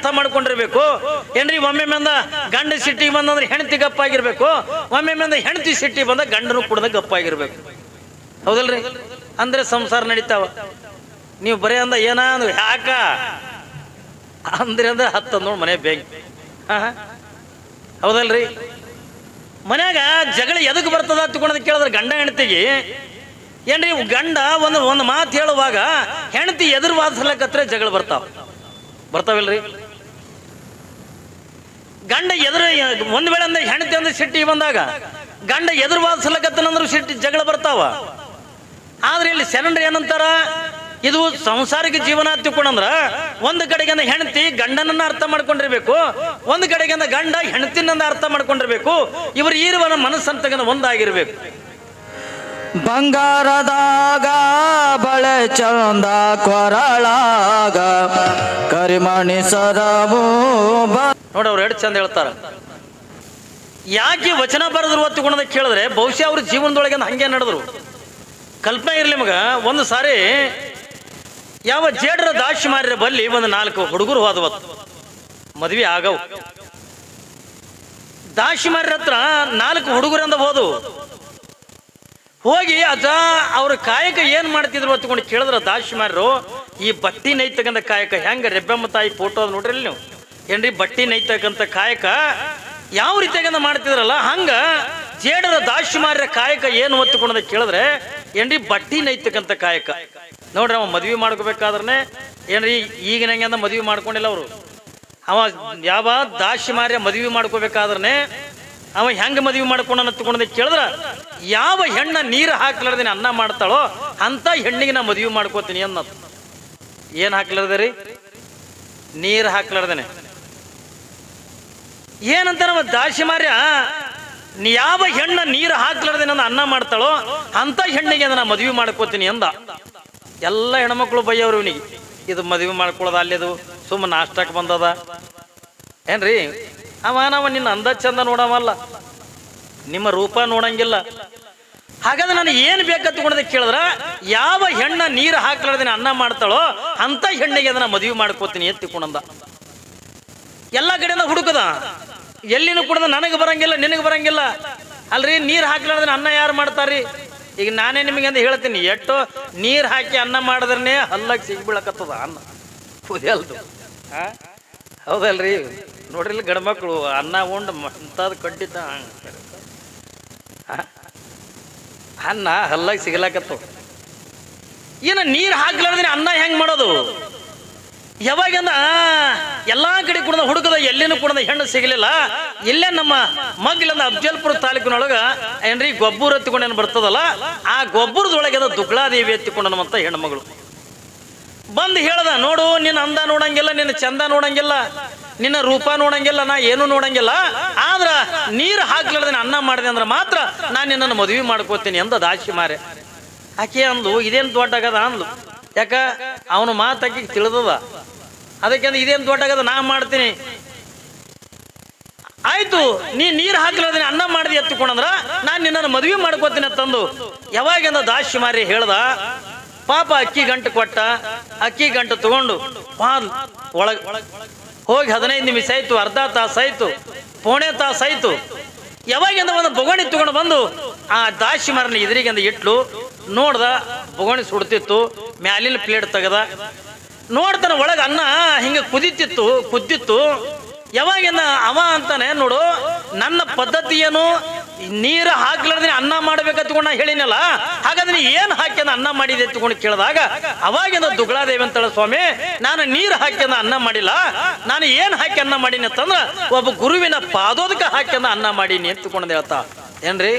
ಅರ್ಥ ಮಾಡ್ಕೊಂಡಿರ್ಬೇಕು ಏನ್ರಿ. ಒಮ್ಮೆ ಮಂದ ಗಂಡ ಸಿಟ್ಟಿಗೆ ಬಂದಂದ್ರೆ ಹೆಂಡತಿ ಗಪ್ಪಾಗಿರ್ಬೇಕು, ಒಮ್ಮೆ ಮಂದ ಹೆಂಡತಿ ಸಿಟ್ಟಿಗೆ ಬಂದ ಗಂಡನು ಕುಡ್ದ ಗಪ್ಪಾಗಿರ್ಬೇಕು. ಹೌದಲ್ರಿ? ಅಂದ್ರೆ ಸಂಸಾರ ನಡೀತಾವ. ನೀವು ಬರೀ ಅಂದ ಏನ ಯಾಕ ಅಂದ್ರೆ 10 ನೋಡಿ ಮನೆ ಬೇಗ. ಹೌದಲ್ರಿ? ಮನ್ಯಾಗ ಜಗಳ ಎದಕ್ಕೆ ಬರ್ತದ ಹತ್ಕೊಳ್ಳೋದು ಕೇಳಿದ್ರೆ ಗಂಡ ಹೆಂಡತಿಗೆ ಏನ್ರಿ, ಗಂಡ ಒಂದು ಮಾತು ಹೇಳುವಾಗ ಹೆಂಡತಿ ಎದುರು ವಾದಿಸ್ಲಕತ್ರ ಜಗಳ ಬರ್ತಾವಿಲ್ರಿ? ಗಂಡ ಎದುರು ಒಂದ್ ವೇಳೆ ಅಂದ್ರೆ ಹೆಂಡತಿ ಅಂದ್ರೆ ಸಿಟ್ಟಿಗೆ ಬಂದಾಗ ಗಂಡ ಎದುರು ವಾದಿಸ್ಲಕತ್ತನಂದ್ರು ಸಿಟ್ಟಿ ಜಗಳ ಬರ್ತಾವ. ಆದ್ರೆ ಇಲ್ಲಿ ಶರಣರು ಏನಂತಾರ, ಇದು ಸಂಸಾರಿಕ ಜೀವನ ಹತ್ತಿಕೊಂಡ್ರ ಒಂದು ಕಡೆಗೆ ಹೆಂಡತಿ ಗಂಡನನ್ನ ಅರ್ಥ ಮಾಡ್ಕೊಂಡಿರ್ಬೇಕು, ಒಂದು ಕಡೆಗೆ ಗಂಡ ಹೆಂಡತಿನನ್ನ ಅರ್ಥ ಮಾಡ್ಕೊಂಡಿರ್ಬೇಕು. ಇವರು ಈರುವನ ಮನಸ್ಸಂತ ಒಂದಾಗಿರ್ಬೇಕು. ಬಂಗಾರದಾಗ ಬಳೆ ಚಂದ ಕೊರಳಾಗ ಕರಿಮಣಿ ಸರವು ನೋಡಿ ಅವ್ರು ಎಷ್ಟು ಚಂದ ಹೇಳ್ತಾರ. ಯಾಕೆ ವಚನ ಬರೆದ್ರು ಹೊತ್ತುಕೊಂಡ ಕೇಳಿದ್ರೆ ಬಹುಶಃ ಅವ್ರ ಜೀವನದೊಳಗೆ ಹಂಗೆ ನಡೆದ್ರು. ಕಲ್ಪನೆ ಇರ್ಲಿ ಮಗ. ಒಂದು ಸಾರಿ ಯಾವ ಜೇಡ್ರ ದಾಶಿ ಮಾರ್ಯ ಬಲ್ಲಿ ಒಂದು 4 ಹುಡುಗರು ಹೋದವತ್ತು ಮದ್ವೆ ಆಗವು. ದಾಶಿ ಮಾರ್ಯ ಹತ್ರ 4 ಹುಡುಗರಿಂದ ಹೋಗಿ ಅದ ಅವ್ರ ಕಾಯಕ ಏನ್ ಮಾಡ್ತಿದ್ರು ಹೊತ್ಕೊಂಡು ಕೇಳಿದ್ರ ದಾಶಿ ಮಾರ್ಯರು, ಈ ಬಟ್ಟಿ ನೈತಕ್ಕಂಥ ಕಾಯಕ ಹೆಂಗ ರೆಬ್ಬೆಮ್ಮ ತಾಯಿ ಫೋಟೋ ನೋಡ್ರಿ ನೀವು ಏನ್ರಿ, ಬಟ್ಟಿ ನೈತಕ್ಕಂಥ ಕಾಯಕ ಯಾವ ರೀತಿಯಾಗ ಮಾಡ್ತಿದ್ರಲ್ಲ ಹಂಗ ಜೇಡರ ದಾಶಿ ಮಾರ್ಯ ಕಾಯಕ ಏನು ಹೊತ್ತುಕೊಂಡ ಕೇಳಿದ್ರೆ ಏನ್ರಿ, ಬಟ್ಟಿ ನೈತಕ್ಕಂಥ ಕಾಯಕ. ನೋಡ್ರಿ ಅವ ಮದ್ವೆ ಮಾಡ್ಕೋಬೇಕಾದ್ರೆ ಏನ್ರಿ ಈಗ ನಂಗೆ ಮದ್ವೆ ಮಾಡ್ಕೊಂಡಿಲ್ಲ ಅವರು. ಅವ ಯಾವ ದಾಶಿ ಮಾರ್ಯ ಮದ್ವೆ ಮಾಡ್ಕೋಬೇಕಾದ್ರೆ ಅವ ಹೆಂಗ ಮದ್ವೆ ಮಾಡ್ಕೊಂಡ ಹತ್ಕೊಂಡ ಕೇಳಿದ್ರ, ಯಾವ ಹೆಣ್ಣ ನೀರು ಹಾಕ್ಲಾರ್ದೇನೆ ಅನ್ನ ಮಾಡ್ತಾಳೋ ಅಂತ ಹೆಣ್ಣಿಗೆ ನಾ ಮದ್ವೆ ಮಾಡ್ಕೋತೀನಿ ಅನ್ನೋದು. ಏನ್ ಹಾಕ್ಲಾರ್ದ ರೀ? ನೀರು ಹಾಕ್ಲಾರ್ದೇನೆ. ಏನಂತ ನಮ್ಮ ದಾಶಿ ಮಾರ್ಯ ಯಾವ ಹೆಣ್ಣ ನೀರು ಹಾಕ್ಲಾರ್ದೇನೆ ಅನ್ನ ಮಾಡ್ತಾಳೋ ಅಂತ ಹೆಣ್ಣಿಗೆ ನಾ ಮದ್ವೆ ಮಾಡ್ಕೋತೀನಿ ಅಂದ. ಎಲ್ಲ ಹೆಣ್ಮಕ್ಳು ಬೈಯವ್ರು ಇವನಿಗೆ, ಇದು ಮದುವೆ ಮಾಡ್ಕೊಳ್ಳೋದ ಅಲ್ಲಿದು ಸುಮ್ಮನೆ ನಾಷ್ಟಕ್ಕೆ ಬಂದದ ಏನ್ರಿ. ಅವ ನಿನ್ನ ಅಂದ ಚಂದ ನೋಡವಲ್ಲ, ನಿಮ್ಮ ರೂಪ ನೋಡಂಗಿಲ್ಲ. ಹಾಗಾದ್ರೆ ನಾನು ಏನು ಬೇಕಂತಕೊಂಡ ಕೇಳಿದ್ರ, ಯಾವ ಹೆಣ್ಣ ನೀರು ಹಾಕ್ಲಾರ್ದೇನೆ ಅನ್ನ ಮಾಡ್ತಾಳೋ ಅಂತ ಹೆಣ್ಣಿಗೆ ಅದನ್ನ ಮದುವೆ ಮಾಡ್ಕೋತೀನಿ ಎತ್ತಿಕೊಂಡ. ಎಲ್ಲ ಕಡೆಯಿಂದ ಹುಡುಕದ, ಎಲ್ಲಿನೂ ಕುಡ್ದ ನನಗೆ ಬರಂಗಿಲ್ಲ ನಿನಗೆ ಬರಂಗಿಲ್ಲ. ಅಲ್ರಿ, ನೀರು ಹಾಕ್ಲಾರ್ದೇನೆ ಅನ್ನ ಯಾರು ಮಾಡ್ತಾರ್ರಿ? ಈಗ ನಾನೇ ನಿಮಗೆ ಅಂತ ಹೇಳ್ತೀನಿ, ಎಷ್ಟೋ ನೀರು ಹಾಕಿ ಅನ್ನ ಮಾಡಿದ್ರೆ ಹಲ್ಲಾಗಿ ಸಿಗ್ಬೀಳಕತ್ತದ ಅನ್ನ ಕುದಿಯಲ್ದು. ಹೌದಲ್ರಿ? ನೋಡ್ರಿ ಗಂಡ್ಮಕ್ಳು ಅನ್ನ ಉಂಡು ಅಂತದ್ ಕಡ್ಡಿದ್ದ ಅನ್ನ ಹಲ್ಲಾಗಿ ಸಿಗ್ಲಾಕತ್ತವ. ಏನ ನೀರು ಹಾಕ್ಲಾರ್ದೇನೆ ಅನ್ನ ಹೆಂಗ್ ಮಾಡೋದು? ಯಾವಾಗಂದ ಎಲ್ಲಾ ಕಡೆ ಕುಡ್ದ ಹುಡುಕದ, ಎಲ್ಲಿನೂ ಕುಡ್ದ ಹೆಣ್ಣು ಸಿಗಲಿಲ್ಲ. ಇಲ್ಲೇ ನಮ್ಮ ಮಗ್ಲಿಂದ ಅಫಜಲ್ಪುರ ತಾಲೂಕಿನೊಳಗ ಏನ್ರಿ ಗೊಬ್ಬರ ಎತ್ತಿಕೊಂಡೇನು ಬರ್ತದಲ್ಲ, ಆ ಗೊಬ್ಬರದೊಳಗೆ ದುಗ್ಲಾದೇವಿ ಎತ್ತಿಕೊಂಡನಂತ ಹೆಣ್ಮಗಳು ಬಂದು ಹೇಳ್ದ, ನೋಡು ನಿನ್ನ ಅಂದ ನೋಡಂಗಿಲ್ಲ, ನಿನ್ನ ಚಂದ ನೋಡಂಗಿಲ್ಲ, ನಿನ್ನ ರೂಪ ನೋಡಂಗಿಲ್ಲ, ನಾ ಏನು ನೋಡಂಗಿಲ್ಲ. ಆದ್ರ ನೀರು ಹಾಕ್ಲಾರ್ದೇನೆ ಅನ್ನ ಮಾಡಿದೆ ಅಂದ್ರೆ ಮಾತ್ರ ನಾನು ನಿನ್ನನ್ನು ಮದುವೆ ಮಾಡ್ಕೋತೀನಿ ಅಂದ ದಾಶಿ ಮಾರೆ. ಆಕೆ ಅಂದ್ಲು, ಇದೇನು ದೊಡ್ಡ ಆಗದ ಅಂದ್ಲು. ಯಾಕ ಅವನು ಮಾತಾಕಿ ತಿಳಿದದ. ಅದಕ್ಕೆ ಇದೇನು ದೊಡ್ಡ ಆಗದ, ನಾ ಮಾಡ್ತೀನಿ. ಆಯ್ತು, ನೀರು ಹಾಕ್ಲಾರ್ದೇನೆ ಅನ್ನ ಮಾಡಿದೆ ಎತ್ತಿಕೊಂಡಂದ್ರ ನಾನು ನಿನ್ನನ್ನು ಮದುವೆ ಮಾಡ್ಕೋತೀನಿ ಅಂತಂದು ಯಾವಾಗಿಂದ ದಾಶಿ ಮಾರಿ ಹೇಳ್ದ. ಪಾಪ ಅಕ್ಕಿ ಗಂಟು ಕೊಟ್ಟ, ಅಕ್ಕಿ ಗಂಟು ತಗೊಂಡು ಒಳಗ ಹೋಗಿ 15 ನಿಮಿಷ ಆಯ್ತು, ಅರ್ಧ ತಾಸು ಆಯ್ತು, ಪೌಣೆ ತಾಸು ಆಯ್ತು. ಯಾವಾಗಿಂದ ಒಂದು ಬೊಗಣಿ ತಗೊಂಡು ಬಂದು ಆ ದಾಶಿ ಮಾರನ ಎದುರಿಗಿಂದ ಇಟ್ಲು. ನೋಡ್ದ, ಬೊಗಣಿ ಸುಡ್ತಿತ್ತು, ಮ್ಯಾಲಿನ ಪ್ಲೇಟ್ ತೆಗದ. ನೋಡ್ತಾನ ಒಳಗ ಅನ್ನ ಹಿಂಗ ಕುದ್ದಿತ್ತು. ಯಾವಾಗಿಂದ ಅವ ಅಂತಾನೆ, ನೋಡು ನನ್ನ ಪದ್ಧತಿ ಏನು, ನೀರು ಹಾಕ್ಲಾರ್ದೇನೆ ಅನ್ನ ಮಾಡ್ಬೇಕತ್ಕೊಂಡು ನಾ ಹೇಳಿನಲ್ಲ, ಹಾಗಾದ್ರೆ ಏನು ಹಾಕ್ಯಂದ ಅನ್ನ ಮಾಡಿದೆ ಎತ್ಕೊಂಡು ಕೇಳಿದಾಗ ಅವಾಗಿಂದ ದುಗ್ಲಾದೇವಿ ಅಂತೇಳ, ಸ್ವಾಮಿ ನಾನು ನೀರು ಹಾಕ್ಯಂದ ಅನ್ನ ಮಾಡಿಲ್ಲ, ನಾನು ಏನು ಹಾಕಿ ಅನ್ನ ಮಾಡೀನಿ ಅಂತಂದ್ರ ಒಬ್ಬ ಗುರುವಿನ ಪಾದೋದಕ ಹಾಕ್ಯಂದ ಅನ್ನ ಮಾಡೀನಿ ಎತ್ಕೊಂಡು ಹೇಳ್ತಾ. ಏನ್ರಿ,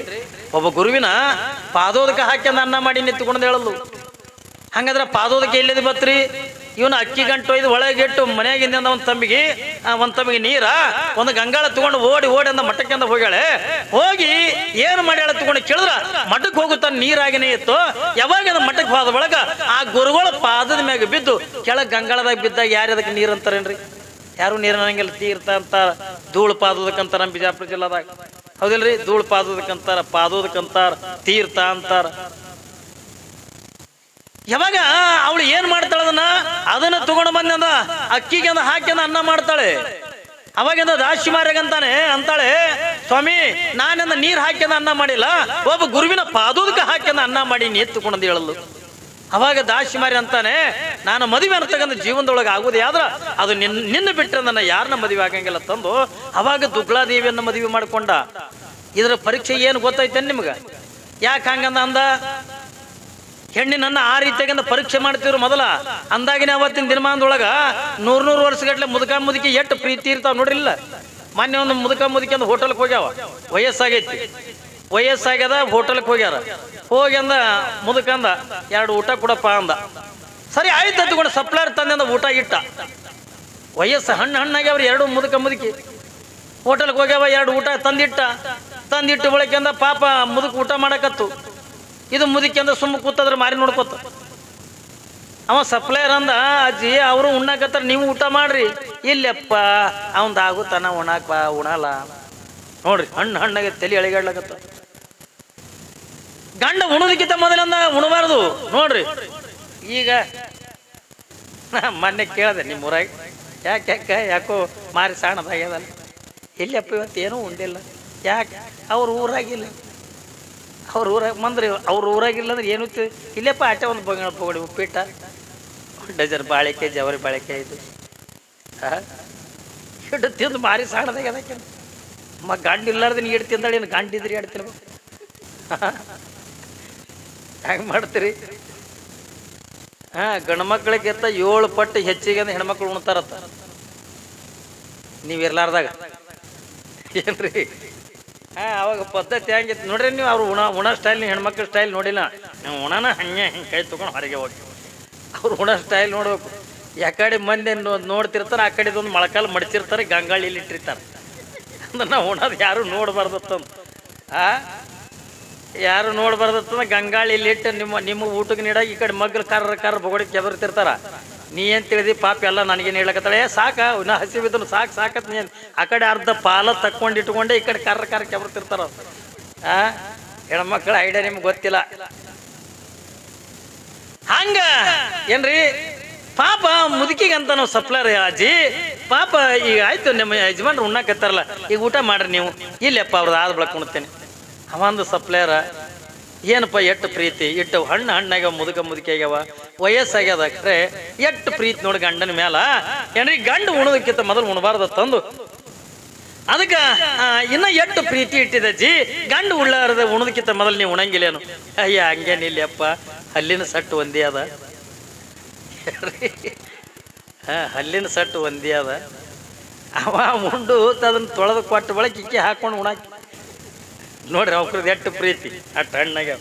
ಒಬ್ಬ ಗುರುವಿನ ಪಾದೋದಕ ಹಾಕ್ಯಂದ ಅನ್ನ ಮಾಡೀನಿ ಎತ್ಕೊಂಡು ಹೇಳಲು. ಹಂಗಾದ್ರೆ ಪಾದೋದಕ್ಕೆ ಎಲ್ಲಿದೆ ಬತ್ರಿ? ಇವನು ಅಕ್ಕಿ ಗಂಟು ಇದು ಒಳಗಿಟ್ಟು ಮನೆಯಾಗಿಂದ ಒಂದು ತಮ್ಮಿಗೆ ನೀರ ಒಂದು ಗಂಗಾಳ ತಗೊಂಡು ಓಡಿ ಅಂದ ಮಠಕ್ಕೆ ಅಂದ ಹೋಗ್ಯಾಳೆ. ಹೋಗಿ ಏನು ಮಾಡ್ಯಾಳ ತಗೊಂಡು ಕೇಳಿದ್ರ ಮಠಕ್ಕೆ ಹೋಗುತ್ತಾನೆ ನೀರಾಗಿನೇ ಇತ್ತು. ಯಾವಾಗ ಮಠಕ್ಕೆ ಹೋದ ಒಳಗ ಆ ಗುರುಗಳ ಪಾದದ ಮ್ಯಾಗ ಬಿದ್ದು ಕೆಳಗೆ ಗಂಗಾಳದಾಗ ಬಿದ್ದಾಗ ಯಾರು ಅದಕ್ಕೆ ನೀರು ಅಂತಾರೇನ್ರಿ? ಯಾರು ನೀರು ಅನ್ನಂಗಿಲ್ಲ, ತೀರ್ಥ ಅಂತಾರ, ಧೂಳು ಪಾದೋದಕ್ಕಂತಾರ. ನಮ್ಮ ಬಿಜಾಪುರ ಜಿಲ್ಲಾದಾಗ ಹೌದಿಲ್ರಿ, ಧೂಳು ಪಾದೋದಕ್ಕಂತಾರ, ಪಾದೋದಕ್ಕಂತಾರ, ತೀರ್ಥ ಅಂತಾರ. ಯಾವಾಗ ಅವಳು ಏನ್ ಮಾಡ್ತಾಳದನ್ನ ಅದನ್ನ ತಗೊಂಡು ಬಂದ ಅಕ್ಕಿಗೆ ಅಂದ ಹಾಕಿ ಅನ್ನ ಮಾಡ್ತಾಳೆ. ಅವಾಗಿಂದ ದಾಸಿಮಾರ್ಯಗಂತಾನೆ ಅಂತಾಳೆ, ಸ್ವಾಮಿ ನಾನಿಂದ ನೀರ್ ಹಾಕಿದ ಅನ್ನ ಮಾಡಿಲ್ಲ, ಒಬ್ಬ ಗುರುವಿನ ಪಾದೋದಕ್ಕೆ ಹಾಕಿದ ಅನ್ನ ಮಾಡಿ ಎತ್ತುಕೊಂಡು ಹೇಳಲು. ಅವಾಗ ದಾಸಿಮಾರಿ ಅಂತಾನೆ, ನಾನು ಮದುವೆ ಅಂತಕ್ಕಂಥ ಜೀವನದೊಳಗೆ ಆಗುದೇ ಆದ್ರ ಅದು ನಿನ್ನ ಬಿಟ್ಟರೆ ನನ್ನ ಯಾರನ್ನ ಮದುವೆ ಆಗಂಗಿಲ್ಲ ತಂದು ಅವಾಗ ದುಗ್ಲಾದೇವಿಯನ್ನ ಮದುವೆ ಮಾಡ್ಕೊಂಡ. ಇದ್ರ ಪರೀಕ್ಷೆ ಏನು ಗೊತ್ತೈತೆ ನಿಮ್ಗ? ಯಾಕೆ ಹಂಗಂದ ಅಂದ? ಹೆಣ್ಣಿನನ್ನ ಆ ರೀತಿಯಾಗಿಂದ ಪರೀಕ್ಷೆ ಮಾಡ್ತಿದ್ರು ಮೊದಲ. ಅಂದಾಗಿನ ಅವತ್ತಿನ ದಿನಮಾನದೊಳಗ 100 ವರ್ಷಗಟ್ಲೆ ಮುದುಕ ಮುದುಕಿ ಎಷ್ಟು ಪ್ರೀತಿ ಇರ್ತಾವ ನೋಡ್ರಿಲ್ಲ. ಮೊನ್ನೆ ಒಂದು ಮುದುಕ ಮುದುಕಿ ಅಂದ ಹೋಟೆಲ್ಗೆ ಹೋಗ್ಯಾವ, ವಯಸ್ಸಾಗೈತಿ, ವಯಸ್ಸಾಗ್ಯದ ಹೋಟೆಲ್ಗೆ ಹೋಗ್ಯಾರ. ಹೋಗಿ ಅಂದ ಮುದುಕಂದ 2 ಊಟ ಕೊಡಪ್ಪ ಅಂದ. ಸರಿ ಆಯ್ತು ತಗೊಂಡು ಸಪ್ಲೈರ್ ತಂದಿಂದ ಊಟ ಇಟ್ಟ. ವಯಸ್ಸು ಹಣ್ಣಾಗ್ಯಾವ್ರಿ 2 ಮುದುಕ ಮುದುಕಿ. ಹೋಟೆಲ್ಗೆ ಹೋಗ್ಯಾವ, 2 ಊಟ ತಂದಿಟ್ಟು ಬಳಕೆ ಅಂದ ಪಾಪ ಮುದುಕ ಊಟ ಮಾಡಕತ್ತು. ಇದು ಮುದುಕಿ ಅಂದ ಸುಮ್ಮ ಕೂತದ್ರ ಮಾರಿ ನೋಡ್ಕೊತ. ಅವ ಸಪ್ಲೈಯರ್ ಅಂದ, ಅಜ್ಜಿ ಅವರು ಉಣ್ಣಾಕತ್ತಾರ, ನೀವು ಊಟ ಮಾಡ್ರಿ. ಇಲ್ಲಪ್ಪ ಅವಂದ ಆಗುತ್ತಾನ ಉಣಲ್ಲ ನೋಡ್ರಿ, ಹಣ್ಣಾಗ ತಲೆ ಅಳಿಗಾಡ್ಲಕತ್ತ. ಗಂಡ ಉಣೋದಕ್ಕಿಂತ ಮೊದಲಂದ ಉಣಬಾರ್ದು ನೋಡ್ರಿ. ಈಗ ಮೊನ್ನೆ ಕೇಳಿದೆ ನಿಮ್ಮ ಊರಾಗ, ಯಾಕೋ ಮಾರಿ ಸಾಣದಾಗ್ಯದಲ್ಲ. ಇಲ್ಲಪ್ಪ ಇವತ್ತೇನೂ ಉಂಡಿಲ್ಲ. ಯಾಕೆ? ಅವ್ರ ಊರಾಗಿಲ್ಲ. ಅವ್ರ ಊರಾಗ ಬಂದ್ರಿ, ಅವ್ರ ಊರಾಗಿಲ್ಲ ಅಂದ್ರೆ ಏನು ಇಲ್ಲಪ್ಪ ಆಟೆ ಒಂದು ಪಗೋಡಿ ಉಪ್ಪಿಟ್ಟ, ಡಜನ್ ಬಾಳಿಕೆ, ಜವರಿ ಬಾಳಿಕೆ ಇದು ಇಟ್ಟು ತಿಂದು ಮಾರಿ ಸಾಣದಾಗ ಅದಕ್ಕೆ ಗಂಡು ಇಲ್ಲಾರ್ದು ನೀರು ತಿಂದಾಳೆ. ಏನು ಗಂಡಿದ್ರಿ ಆಡ್ತಿರ್ಬೇಕು, ಹೆಂಗೆ ಮಾಡ್ತೀರಿ? ಗಂಡು ಮಕ್ಕಳಿಗೆತ್ತ 7 ಪಟ್ಟು ಹೆಚ್ಚಿಗೆ ಅಂದ್ರೆ ಹೆಣ್ಮಕ್ಳು ಉಣ್ತಾರತ್ತ. ನೀವು ಇರ್ಲಾರ್ದಾಗ ಏನ್ರಿ? ಅವಾಗ ಪದ್ಧತಿ ಹೆಂಗಿತ್ತು ನೋಡ್ರಿ ನೀವು. ಅವ್ರು ಉಣ ಸ್ಟೈಲ್, ನೀವು ಹೆಣ್ಮಕ್ಳ ಸ್ಟೈಲ್ ನೋಡಿಲ್ಲ. ನೀವು ಉಣನ ಹಿಂಗೆ ಕೈ ತೊಗೊಂಡು ಹೊರಗೆ ಹೋಗಿ ಅವ್ರು ಉಣ ಸ್ಟೈಲ್ ನೋಡ್ಬೇಕು. ಯಾಕಡೆ ಮಂದಿ ನೋಡ್ತಿರ್ತಾರೆ, ಆ ಕಡೆದೊಂದು ಮೊಳಕಾಲು ಮಡ್ಚಿರ್ತಾರೆ, ಗಂಗಾಳಿಲಿ ಇಟ್ಟಿರ್ತಾರೆ. ಅಂದ್ರೆ ನಾವು ಉಣೋದು ಯಾರು ನೋಡ್ಬಾರ್ದತ್ತಂದು, ಯಾರು ನೋಡ್ಬಾರ್ದತ್ತಂದ್ರೆ ಗಂಗಾಳಿಲಿ ಇಟ್ಟು ನಿಮ್ಮ ಊಟಕ್ಕೆ ನೀಡಾಗ ಈ ಕಡೆ ಮಗ್ಲು ಕರ್ರ ಬೊಗಡಿ ಕೆಬರ್ತಿರ್ತಾರ. ನೀ ಏನು ತಿಳಿದಿ ಪಾಪ ಎಲ್ಲ ನನಗೇನು ಹೇಳಕತ್ತಾಳೆ, ಸಾಕ ನಾ ಹಸಿವಿದ್ದನು ಸಾಕತ್ ನೀನು ಆ ಕಡೆ ಅರ್ಧ ಪಾಲ ತಕ್ಕೊಂಡು ಇಟ್ಕೊಂಡೆ ಈ ಕಡೆ ಕರ್ರ ಕೆಬರ್ತಿರ್ತಾರ. ಹೆಣ್ಮಕ್ಳ ಐಡಿಯಾ ನಿಮ್ಗೆ ಗೊತ್ತಿಲ್ಲ. ಹಂಗ ಏನ್ರಿ ಪಾಪ ಮುದುಕಿಗಂತ ನಾವು ಸಪ್ಲರ್ ಅಜ್ಜಿ ಪಾಪ ಈಗ ಆಯ್ತು, ನಿಮ್ಮ ಯಜಮಾನ್ರು ಉಣ್ಣಾಕತ್ತಾರಲ್ಲ, ಈಗ ಊಟ ಮಾಡ್ರಿ ನೀವು. ಇಲ್ಲಪ್ಪ ಅವ್ರದ್ದು ಆದ ಬಳಕ ಉಣ್ತೇನೆ. ಅವಂದು ಸಪ್ಲೈಯರ ಏನಪ್ಪ ಎಷ್ಟು ಪ್ರೀತಿ, ಇಟ್ಟು ಹಣ್ಣಾಗ್ಯಾವ, ಮುದುಕಿ ಆಗ್ಯಾವ, ವಯಸ್ಸಾಗ್ಯದ. ಖರೆ ಎಷ್ಟು ಪ್ರೀತಿ ನೋಡಿ ಗಂಡನ ಮ್ಯಾಲ. ಏನ್ರಿ ಗಂಡು ಉಣೋದಕ್ಕಿಂತ ಮೊದಲು ಉಣಬಾರ್ದ ತಂದು ಅದಕ್ಕೆ ಇನ್ನ ಎಷ್ಟು ಪ್ರೀತಿ ಇಟ್ಟಿದಜ್ಜಿ, ಗಂಡು ಉಳ್ಳಾರದ ಉಣೋದಕ್ಕಿಂತ ಮೊದಲು ನೀವು ಉಣಂಗಿಲ್ಲೇನು? ಅಯ್ಯ ಹಂಗೇನಿಲ್ಲಪ್ಪ, ಹಲ್ಲಿನ ಸಟ್ಟು ಒಂದೇ ಅದ. ಹಲ್ಲಿನ ಸಟ್ಟು ಒಂದೇ ಅದ. ಅವ ಉಂಡು ಅದನ್ನ ತೊಳೆದು ಕೊಟ್ಟು ಬಳಕೆ ಇಕ್ಕಿ ಹಾಕೊಂಡು ಉಣಾಕಿ ನೋಡ್ರಿ ಅವ್ರದ್ದು ಎಷ್ಟು ಪ್ರೀತಿ. ಅಷ್ಟು ಹಣ್ಣಾಗ್ಯಾವ.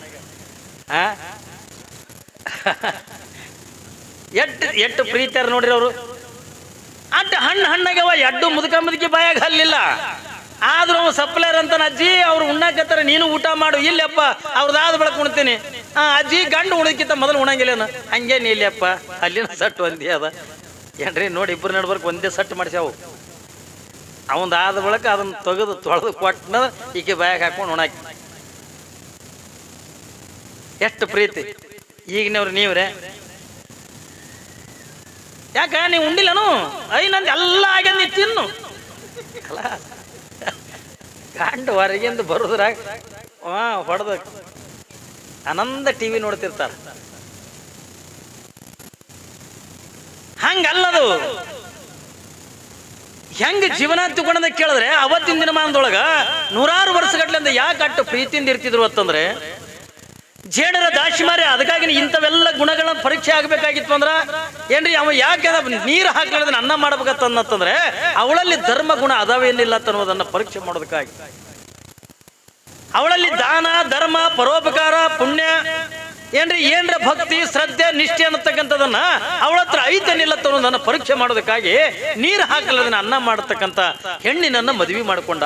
ಎಷ್ಟು ಪ್ರೀತಿಯಾರ ನೋಡ್ರಿ ಅವರು. ಅಟ್ಟು ಹಣ್ಣಾಗ್ಯಾವ. ಎಡ್ಡು ಮುದುಕಿ ಬಾಯಾಗ ಹಲ್ಲಿಲ್ಲ. ಆದ್ರೂ ಅವ ಸಪ್ಲೈಯರ್ ಅಂತ ಅಜ್ಜಿ ಅವ್ರು ಉಣ್ಣಾಕತ್ತಾರ, ನೀನು ಊಟ ಮಾಡು. ಇಲ್ಲಪ್ಪ ಅವ್ರದ್ದಾದ ಬಳಕ ಉಣ್ತೀನಿ. ಅಜ್ಜಿ ಗಂಡು ಉಣಕ್ಕಿಂತ ಮೊದಲು ಉಣಂಗಿಲ್ಲೇನು? ಹಂಗೇನು ಇಲ್ಲಪ್ಪ, ಅಲ್ಲಿನ ಸಟ್ಟು ಒಂದೇ ಅದ. ಏನ್ರಿ ನೋಡಿ, ಇಬ್ಬರು ನಡ್ಬರ್ಕ್ ಒಂದೇ ಸಟ್ಟು ಮಾಡಿಸ್ಯಾವು. ಅವಂದಾದ ಬಳಕ ಅದನ್ನ ತೆಗೆದು ತೊಳೆದು ಕೊಟ್ಟನ ಈಕೆ ಬಾಯಾಗ ಹಾಕೊಂಡು ಉಣಾಕಿ. ಎಷ್ಟು ಪ್ರೀತಿ. ಈಗಿನವ್ರು ನೀವ್ರೆ ಯಾಕ ನೀವು ಉಂಡಿಲ್ಲನು? ನಂದು ಎಲ್ಲ ಆಗ್ಯದ, ನೀ ತಿನ್ನು ಅಲ್ಲ. ಗಂಡು ಹೊರಗಿಂದ ಬರುದ್ರಾಗ ಹೊಡೆದ ಆನಂದ ಟಿವಿ ನೋಡ್ತಿರ್ತಾರ. ಹಂಗಲ್ಲದು. ಹೆಂಗ ಜೀವನ ತಗೊಂಡ ಕೇಳಿದ್ರೆ ಅವತ್ತಿನ ದಿನಮಾನದೊಳಗ 100 ವರ್ಷಗಟ್ಲಿಂದ ಯಾಕೆ ಅಟ್ಟು ಪ್ರೀತಿಯಿಂದ ಇರ್ತಿದ್ರು ಅಂತಂದ್ರೆ, ಜೇಡರ ದಾಸಿಮಾರಿ. ಅದಕ್ಕಾಗಿ ಇಂಥವೆಲ್ಲ ಗುಣಗಳನ್ನ ಪರೀಕ್ಷೆ ಆಗ್ಬೇಕಾಗಿತ್ತು ಅಂದ್ರ ಏನ್ರಿ, ಅವ ಯಾಕೆ ನೀರು ಹಾಕ್ಲಾರ್ದ ಅನ್ನ ಮಾಡ್ಬೇಕಂತಂದ್ರೆ ಅವಳಲ್ಲಿ ಧರ್ಮ ಗುಣ ಅದಾವೇನಿಲ್ಲ ಅನ್ನೋದನ್ನ ಪರೀಕ್ಷೆ ಮಾಡೋದಕ್ಕಾಗಿ. ಅವಳಲ್ಲಿ ದಾನ ಧರ್ಮ ಪರೋಪಕಾರ ಪುಣ್ಯ ಏನ್ರ ಭಕ್ತಿ ಶ್ರದ್ಧೆ ನಿಷ್ಠೆ ಅನ್ನತಕ್ಕಂಥದನ್ನ ಅವಳ ಹತ್ರ ಐತನಿಲ್ಲ ಅನ್ನೋದನ್ನ ಪರೀಕ್ಷೆ ಮಾಡೋದಕ್ಕಾಗಿ ನೀರು ಹಾಕಲದನ್ನ ಅನ್ನ ಮಾಡತಕ್ಕಂಥ ಹೆಣ್ಣಿನನ್ನ ಮದುವೆ ಮಾಡಿಕೊಂಡ.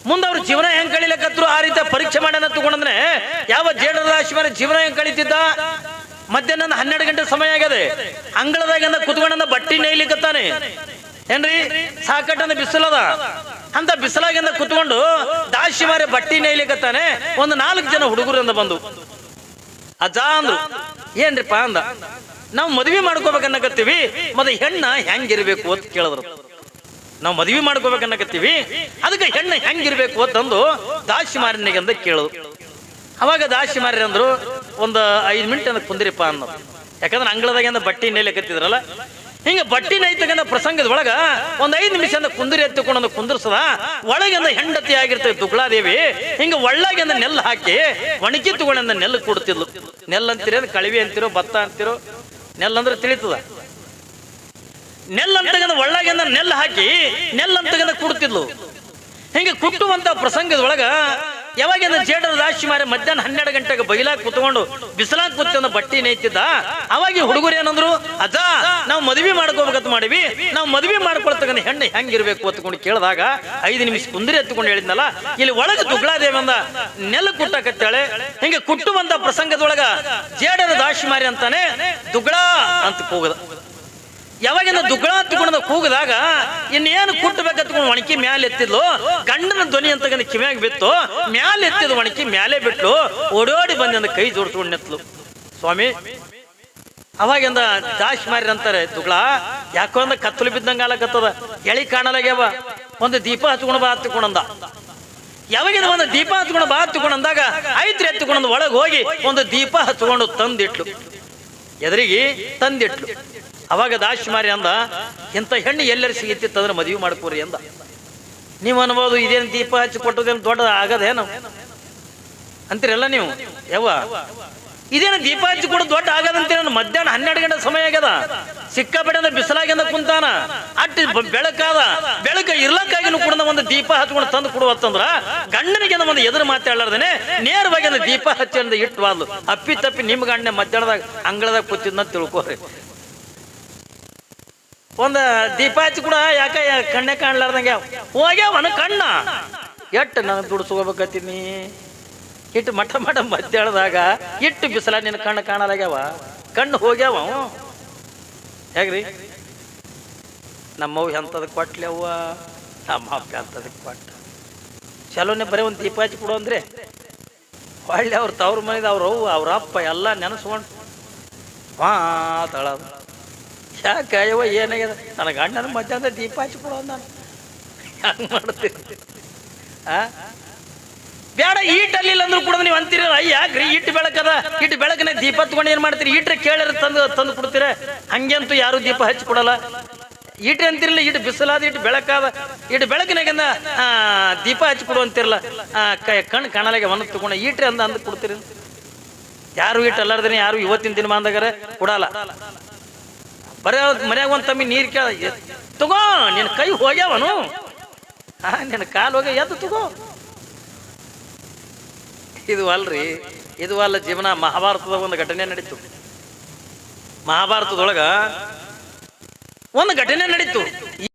ಮುಂದೆ ಅವ್ರ ಜೀವನ ಹೆಂಗ್ ಕಳಿಲಕತ್ರು ಆ ರೀತಿ ಪರೀಕ್ಷೆ ಮಾಡ್ಯಾನ ತಗೊಂಡ್ರೆ, ಯಾವ ಜೇಡರ ರಾಶಿಮಾರಿ ಜೀವನ ಹೆಂಗ್ ಕಳೀತಿದ್ದ? ಮಧ್ಯಾಹ್ನ 12 ಗಂಟೆ ಸಮಯ ಆಗ್ಯದೆ. ಅಂಗಳದಾಗಿಂದ ಕುತ್ಕೊಂಡ ಬಟ್ಟಿ ನೇಯ್ಲಿಕತ್ತಾನೆ. ಏನ್ರಿ ಸಾಕಟ್ಟಂದ ಬಿಸಿಲದ. ಅಂತ ಬಿಸಿಲಾಗಿಂದ ಕುತ್ಕೊಂಡು ದಾಶಿಮಾರಿ ಬಟ್ಟಿ ನೇಯ್ಲಿಕತ್ತಾನೆ. ಒಂದು 4 ಜನ ಹುಡುಗರಿಂದ ಬಂದು ಅಜ್ಜ ಅಂದ್ರು, ಏನ್ರಿಪ್ಪ ಅಂದ, ನಾವು ಮದ್ವಿ ಮಾಡ್ಕೋಬೇಕನ್ನಕತ್ತೀವಿ, ಮತ್ತೆ ಹೆಣ್ಣ ಹೆಂಗಿರ್ಬೇಕು ಅಂತ ಕೇಳಿದ್ರು. ನಾವು ಮದ್ವಿ ಮಾಡ್ಕೋಬೇಕನ್ನಕತ್ತೀವಿ, ಅದಕ್ಕೆ ಹೆಣ್ಣ ಹೆಂಗಿರ್ಬೇಕು ಅಂತಂದು ದಾಸಿ ಮಾರನಿಗೆ ಅಂದ ಕೇಳು. ಅವಾಗ ದಾಸಿ ಮಾರಿ ಅಂದ್ರು, ಒಂದು 5 ಮಿನಿಟ್ ಅಂದ ಕುಂದ್ರಿಪ್ಪ ಅನ್ನೋ. ಯಾಕಂದ್ರೆ ಅಂಗಳದಾಗಿಂದ ಬಟ್ಟಿ ನೇಲೆಕತ್ತಿದ್ರಲ್ಲ, ಹಿಂಗ ಬಟ್ಟಿ ನೈತಗಂದ ಪ್ರಸಂಗದ ಒಳಗ ಒಂದ್ 5 ನಿಮಿಷ ಅಂದ ಕುಂದಿರಿ ಎತ್ತುಕೊಂಡು ಕುಂದ್ರಸದ. ಒಳಗಿಂದ ಹೆಂಡತಿ ಆಗಿರ್ತದೆ ದುಗ್ಲಾದೇವಿ, ಹಿಂಗ ಒಳ್ಳಾಗಿಂದ ನೆಲ್ಲು ಹಾಕಿ ಒಣಗಿ ತಗೊಂಡ ನೆಲ್ಲು ಕೊಡ್ತಿದ್ಲು. ನೆಲ್ ಅಂತೀರ, ಕಳಿವಿ ಅಂತಿರೋ, ಭತ್ತ ಅಂತಿರೋ, ನೆಲ್ಲಂದ್ರೆ ತಿಳಿತದ. ನೆಲ್ಲಂತಗಂದ ಒಳ್ಳಾಗಿಂದ ನೆಲ್ಲು ಹಾಕಿ ನೆಲ್ಲಂತಗಂದ ಕುಡ್ತಿದ್ಲು. ಹಿಂಗೆ ಕುಟ್ಟುವಂತ ಪ್ರಸಂಗದೊಳಗ ಯಾವಾಗಿಂದ ಜೇಡರ ದಾಸಿ ಮಾರಿ ಮಧ್ಯಾಹ್ನ 12 ಗಂಟೆಗೆ ಬೈಲಾಕ್ ಕುತ್ಕೊಂಡು ಬಿಸಿಲಾಗ ಕೂತ್ಕೊಂಡು ಬಟ್ಟಿ ನೇಯ್ತಿದ್ದ. ಅವಾಗ ಹುಡುಗರು ಏನಂದ್ರು, ಅಜ್ಜ ನಾವು ಮದ್ವಿ ಮಾಡ್ಕೋಬೇಕಂತ ಮಾಡಿವಿ, ನಾವು ಮದ್ವಿ ಮಾಡ್ಕೊಳ್ತಕ್ಕಂಥ ಹೆಣ್ಣು ಹೆಂಗಿರ್ಬೇಕು ಅಂತಕೊಂಡು ಕೇಳಿದಾಗ 5 ನಿಮಿಷ ಕುಂದಿರಿ ಎತ್ತುಕೊಂಡು ಹೇಳಿದ್ನಲ್ಲ, ಇಲ್ಲಿ ಒಳಗೆ ದುಗ್ಲಾದೇವಿ ಅಂದ ನೆಲ ಕುಟ್ಟಕತ್ತಾಳೆ. ಹಿಂಗೆ ಕುಟ್ಟುವಂತ ಪ್ರಸಂಗದೊಳಗ ಜೇಡರ ದಾಸಿ ಮಾರಿ ಅಂತಾನೆ ದುಗ್ಳಾ ಅಂತ ಕೂಗದ. ಯಾವಾಗಿಂದ ದುಗ್ಳ ಹತ್ಕೊಂಡು ಕೂಗಿದಾಗ ಇನ್ನೇನು ಕುಟ್ಟಬೇಕತ್ಕೊಂಡು ಒಣಕಿ ಮ್ಯಾಲೆ ಎತ್ತಿದ್ಲು. ಗಂಡನ ಧ್ವನಿ ಅಂತ ಕಿವ್ಯಾಗ ಬಿತ್ತು, ಮ್ಯಾಲೆ ಎತ್ತಿದ ಒಣಕಿ ಮ್ಯಾಲೆ ಬಿಟ್ಲು. ಓಡೋಡಿ ಬಂದ ಕೈ ಜೋಡಿಸ್ಕೊಂಡು ನಿಂತ್ಲು. ಸ್ವಾಮಿ, ಅವಾಗಿಂದ ದಾಶ್ ಮಾರಿ ಅಂತಾರೆ, ದುಗ್ಳ ಯಾಕೋ ಅಂದ ಕತ್ತಲು ಬಿದ್ದಂಗ ಆಲಕತ್ತದ, ಎಳಿ ಕಾಣಲಾಗ್ಯಾವ, ಒಂದು ದೀಪ ಹಚ್ಕೊಂಡು ಬಾ ಹತ್ಕೊಂಡಂದ. ಯಾವಾಗಿಂದ ಒಂದು ದೀಪ ಹಚ್ಕೊಂಡು ಬಾ ಹತ್ಕೊಂಡಂದಾಗ 5 ಎತ್ತುಕೊಂಡು ಒಳಗೆ ಹೋಗಿ ಒಂದು ದೀಪ ಹಚ್ಕೊಂಡು ತಂದಿಟ್ಲು, ಎದುರಿಗೆ ತಂದಿಟ್ಲು. ಅವಾಗ ದಾಶಿ ಮಾರಿ ಅಂದ, ಇಂಥ ಹೆಣ್ಣು ಎಲ್ಲರೂ ಸಿಗುತ್ತಿತ್ತಂದ್ರೆ ಮದುವೆ ಮಾಡ್ಕೋರಿ ಅಂದ. ನೀವು ಅನ್ಬೋದು, ಇದೇನು ದೀಪ ಹಚ್ಚಿ ಕೊಟ್ಟದೇನು ದೊಡ್ಡ ಆಗದೇನು ಅಂತೀರಲ್ಲ ನೀವು. ಯವ್ವ, ಇದೇನು ದೀಪ ಹಚ್ಚಿ ಕೊಡೋದು ದೊಡ್ಡ ಆಗದಂತೀರ. ಮಧ್ಯಾಹ್ನ 12 ಗಂಟೆ ಸಮಯ ಆಗ್ಯದ, ಸಿಕ್ಕಾಪಟ್ಟೆ ಬಿಸಿಲಾಗಿಂದ ಕುಂತಾನ, ಅಟ್ಟಿ ಬೆಳಕಾದ, ಬೆಳಕ ಇರ್ಲಕ್ಕಾಗಿನೂ ಕೂಡ ಒಂದು ದೀಪ ಹಚ್ಕೊಂಡು ತಂದು ಕೊಡುವತ್ತಂದ್ರ ಗಂಡನಿಗೆ ಒಂದು ಎದುರು ಮಾತಾಡಲಾರ್ದೇನೆ ನೇರವಾಗಿ ಒಂದು ದೀಪ ಹಚ್ಚಿ ಅಂದ ಇಟ್ಟವಾದ್ಲು. ಅಪ್ಪಿ ತಪ್ಪಿ ನಿಮ್ಮ ಗಂಡನೆ ಮಧ್ಯಾಹ್ನದಾಗ ಅಂಗಳದಾಗ ಕೂತಿದ್ನ ತಿಳ್ಕೋರಿ. ಒಂದು ದೀಪ ಹಚ್ಚಿ ಕೂಡ ಯಾಕೆ ಕಣ್ಣೆ ಕಾಣ್ಲಾರ್ದಂಗೆ ಹೋಗ್ಯಾವನ ಕಣ್ಣ. ಎಟ್ಟು ನಾನು ದುಡ್ಸ್ಕೋಬೇಕತ್ತೀನಿ, ಇಟ್ಟು ಮಠ ಮಠ ಮಧ್ಯಾಹ್ನದಾಗ ಇಟ್ಟು ಬಿಸಿಲ ನಿನ್ನ ಕಣ್ಣು ಕಾಣಲಾಗ್ಯಾವ, ಕಣ್ಣು ಹೋಗ್ಯಾವ. ಹೇಗ್ರಿ ನಮ್ಮವ್ ಎಂಥದಕ್ಕೆ ಕೊಟ್ಲಿ ಅವ್ವ, ನಮ್ಮ ಅಪ್ಪ ಎಂಥದಕ್ಕೆ ಕೊಟ್ಟ. ಚಲೋನೆ ಬರೀ ಒಂದು ದೀಪ ಹಚ್ಚಿ ಕೊಡು ಅಂದ್ರೆ ಒಳ್ಳೆ ಅವ್ರ ತವ್ರ ಮನೆದ ಅವ್ರ ಅಪ್ಪ ಎಲ್ಲ ನೆನೆಸ್ಕೊಂಡು ಮಾತಾಡೋದು. ಯಾಕೆ ಅಯ್ಯವ ಏನಾಗ್ಯದ, ನನ್ನ ಗಂಡನ ಮಧ್ಯಾಹ್ನ ದೀಪ ಹಚ್ಚಿ ಕೊಡೋ ನಾನು ಹಂಗೆ ಮಾಡ್ತೀನಿ. ಬೇಡ ಈಟಲ್ಲಿಲ್ಲ ಅಂದ್ರೂ ಕೂಡ ನೀವು ಅಂತೀರಲ್ಲ, ಯಾಕ್ರಿ ಇಟ್ಟು ಬೆಳಕದ, ಇಟ್ಟು ಬೆಳಕನೆ ದೀಪ ತಗೊಂಡು ಏನು ಮಾಡ್ತೀರಿ, ಈಟ್ರೆ ಕೇಳಿರ ತಂದು ಕೊಡ್ತೀರ. ಹಂಗಂತೂ ಯಾರು ದೀಪ ಹಚ್ಚಿ ಕೊಡಲ್ಲ. ಈಟ್ರೆ ಅಂತಿರಲ್ಲ, ಇಟ್ಟು ಬಿಸಿಲಾದ, ಇಟ್ಟು ಬೆಳಕಾದ, ಇಟ್ಟು ಬೆಳಕಿನಾಗಂದ ದೀಪ ಹಚ್ಚಿ ಕೊಡು ಅಂತಿರಲ್ಲ. ಕಣ್ಣು ಕಾಣಲಾಗೆ ಒಣ ತಗೊಂಡು ಈಟ್ರೆ ಅಂದ ಕೊಡ್ತೀರಿ. ಯಾರು ಇಟ್ಟು ಅಲ್ಲಾರ್ದೇನೆ ಯಾರು ಇವತ್ತಿನ ದಿನ ಬಂದಾಗಾರೆ ಕೊಡಲ್ಲ. ಬರೀ ಮನ್ಯಾಗ ಒಂದು ತಮ್ಮಿ ನೀರು ಕೇಳ, ತಗೋ ನಿನ್ನ ಕೈ ಹೋಗ್ಯಾವನು, ನಿನ್ನ ಕಾಲು ಹೋಗ್ಯ ಎದ್ದು ತಗೋ. ಇದು ಅಲ್ರಿ, ಇದು ಅಲ್ಲ ಜೀವನ. ಮಹಾಭಾರತದ ಒಂದು ಘಟನೆ ನಡೀತು. ಮಹಾಭಾರತದೊಳಗ ಒಂದು ಘಟನೆ ನಡೀತು.